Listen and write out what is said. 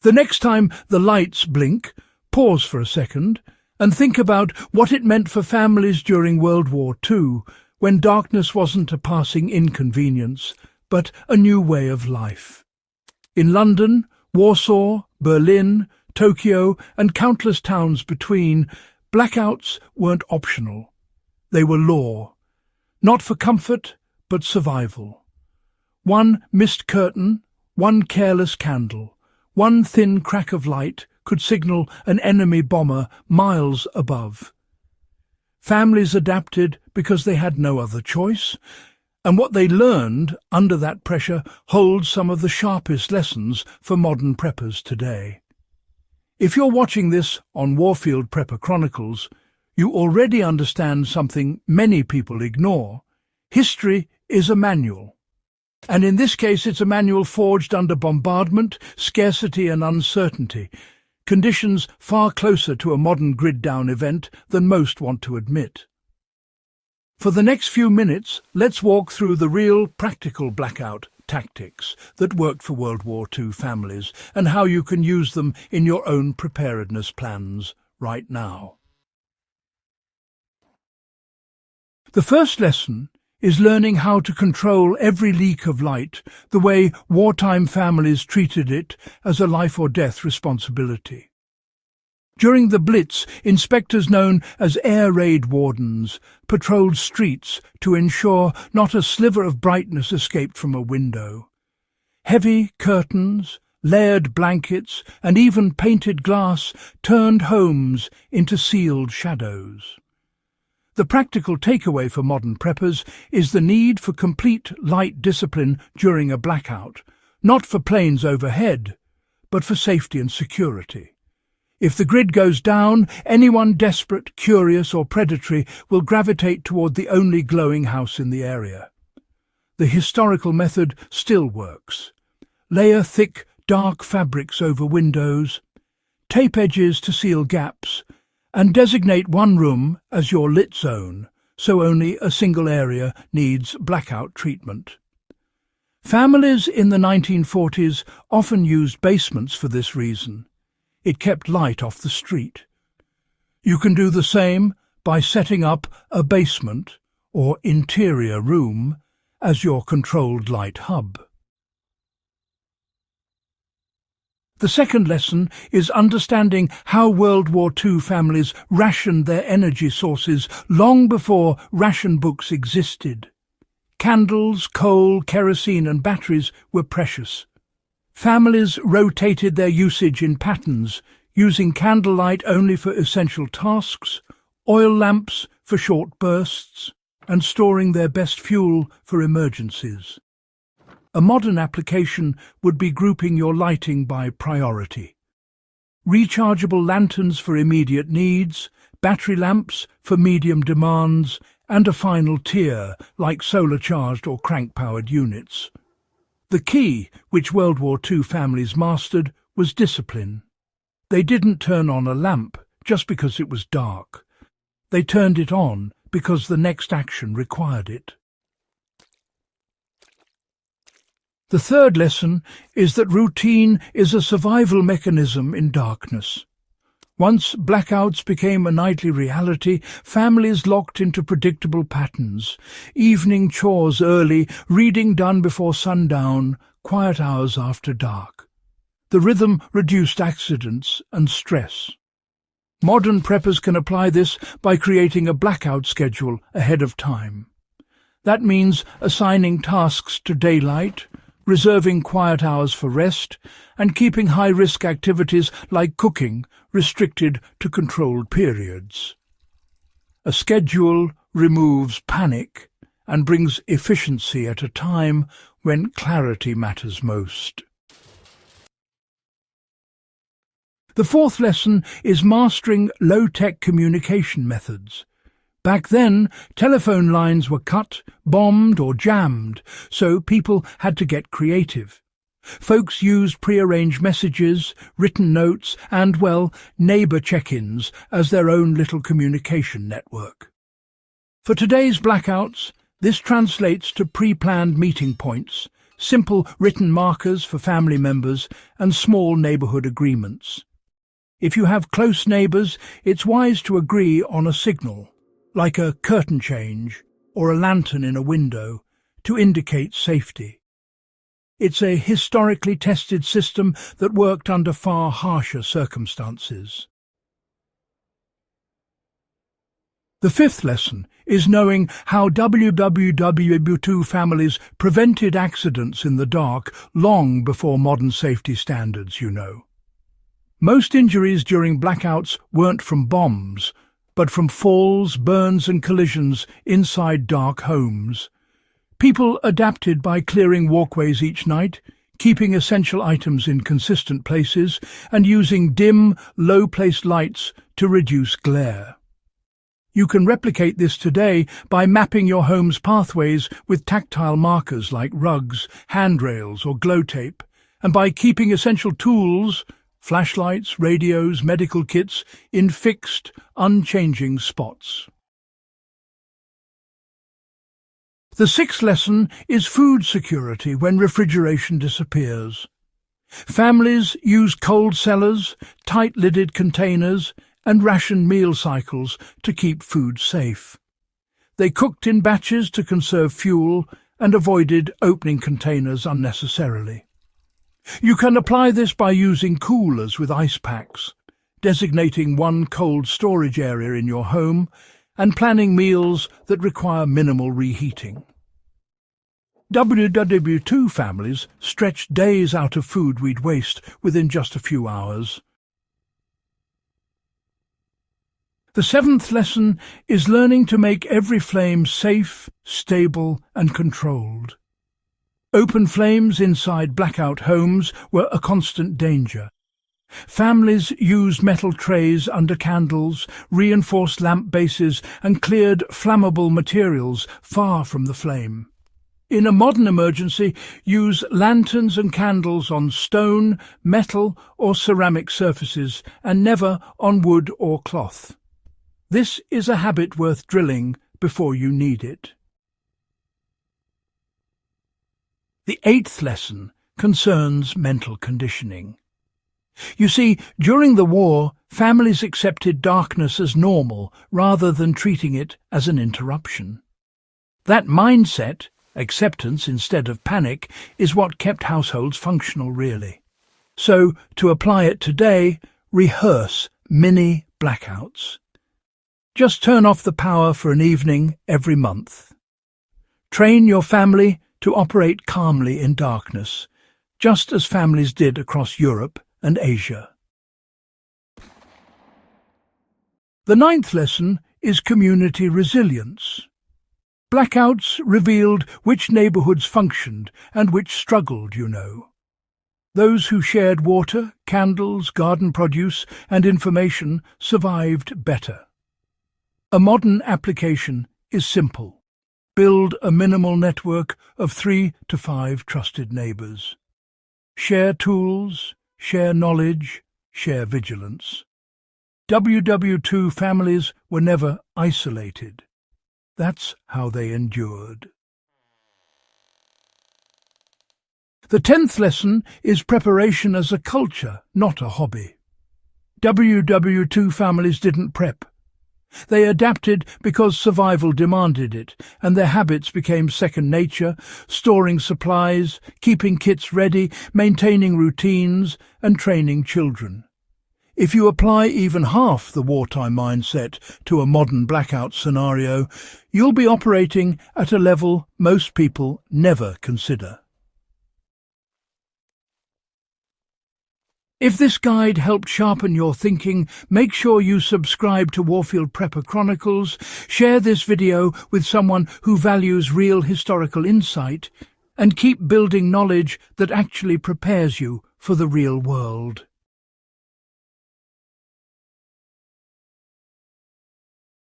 The next time the lights blink, pause for a second and think about what it meant for families during World War II, when darkness wasn't a passing inconvenience, but a new way of life. In London, Warsaw, Berlin, Tokyo, and countless towns between, blackouts weren't optional. They were law, not for comfort, but survival. One missed curtain, one careless candle, one thin crack of light could signal an enemy bomber miles above. Families adapted because they had no other choice, and what they learned under that pressure holds some of the sharpest lessons for modern preppers today. If you're watching this on Warfield Prepper Chronicles, you already understand something many people ignore. History is a manual. And in this case, it's a manual forged under bombardment, scarcity and uncertainty, conditions far closer to a modern grid-down event than most want to admit. For the next few minutes, let's walk through the real, practical blackout tactics that worked for World War II families and how you can use them in your own preparedness plans right now. The first lesson is learning how to control every leak of light the way wartime families treated it as a life-or-death responsibility. During the Blitz, inspectors known as air raid wardens patrolled streets to ensure not a sliver of brightness escaped from a window. Heavy curtains, layered blankets, and even painted glass turned homes into sealed shadows. The practical takeaway for modern preppers is the need for complete light discipline during a blackout, not for planes overhead, but for safety and security. If the grid goes down, anyone desperate, curious or predatory will gravitate toward the only glowing house in the area. The historical method still works. Layer thick, dark fabrics over windows, tape edges to seal gaps, and designate one room as your lit zone, so only a single area needs blackout treatment. Families in the 1940s often used basements for this reason. It kept light off the street. You can do the same by setting up a basement or interior room as your controlled light hub. The second lesson is understanding how World War II families rationed their energy sources long before ration books existed. Candles, coal, kerosene and batteries were precious. Families rotated their usage in patterns, using candlelight only for essential tasks, oil lamps for short bursts, and storing their best fuel for emergencies. A modern application would be grouping your lighting by priority. Rechargeable lanterns for immediate needs, battery lamps for medium demands, and a final tier like solar-charged or crank-powered units. The key, which World War II families mastered, was discipline. They didn't turn on a lamp just because it was dark. They turned it on because the next action required it. The third lesson is that routine is a survival mechanism in darkness. Once blackouts became a nightly reality, families locked into predictable patterns. Evening chores early, reading done before sundown, quiet hours after dark. The rhythm reduced accidents and stress. Modern preppers can apply this by creating a blackout schedule ahead of time. That means assigning tasks to daylight, reserving quiet hours for rest, and keeping high-risk activities like cooking restricted to controlled periods. A schedule removes panic and brings efficiency at a time when clarity matters most. The fourth lesson is mastering low-tech communication methods. Back then, telephone lines were cut, bombed or jammed, so people had to get creative. Folks used pre-arranged messages, written notes and, well, neighbour check-ins as their own little communication network. For today's blackouts, this translates to pre-planned meeting points, simple written markers for family members, and small neighbourhood agreements. If you have close neighbours, it's wise to agree on a signal, like a curtain change or a lantern in a window, to indicate safety. It's a historically tested system that worked under far harsher circumstances. The fifth lesson is knowing how WWII families prevented accidents in the dark long before modern safety standards, you know. Most injuries during blackouts weren't from bombs, but from falls, burns and collisions inside dark homes. People adapted by clearing walkways each night, keeping essential items in consistent places, and using dim, low-placed lights to reduce glare. You can replicate this today by mapping your home's pathways with tactile markers like rugs, handrails or glow tape, and by keeping essential tools, flashlights, radios, medical kits, in fixed, unchanging spots. The sixth lesson is food security when refrigeration disappears. Families use cold cellars, tight-lidded containers, and ration meal cycles to keep food safe. They cooked in batches to conserve fuel and avoided opening containers unnecessarily. You can apply this by using coolers with ice packs, designating one cold storage area in your home, and planning meals that require minimal reheating. WWII families stretched days out of food we'd waste within just a few hours. The seventh lesson is learning to make every flame safe, stable and controlled. Open flames inside blackout homes were a constant danger. Families used metal trays under candles, reinforced lamp bases and cleared flammable materials far from the flame. In a modern emergency, use lanterns and candles on stone, metal or ceramic surfaces and never on wood or cloth. This is a habit worth drilling before you need it. The eighth lesson concerns mental conditioning. You see, during the war, families accepted darkness as normal rather than treating it as an interruption. That mindset, acceptance instead of panic, is what kept households functional, really. So, to apply it today, rehearse mini blackouts. Just turn off the power for an evening every month. Train your family to operate calmly in darkness, just as families did across Europe and Asia. The ninth lesson is community resilience. Blackouts revealed which neighbourhoods functioned and which struggled, you know. Those who shared water, candles, garden produce and information survived better. A modern application is simple. Build a minimal network of 3 to 5 trusted neighbours. Share tools, share knowledge, share vigilance. WWII families were never isolated. That's how they endured. The 10th lesson is preparation as a culture, not a hobby. WWII families didn't prep. They adapted because survival demanded it, and their habits became second nature, storing supplies, keeping kits ready, maintaining routines, and training children. If you apply even half the wartime mindset to a modern blackout scenario, you'll be operating at a level most people never consider. If this guide helped sharpen your thinking, make sure you subscribe to Warfield Prepper Chronicles, share this video with someone who values real historical insight, and keep building knowledge that actually prepares you for the real world.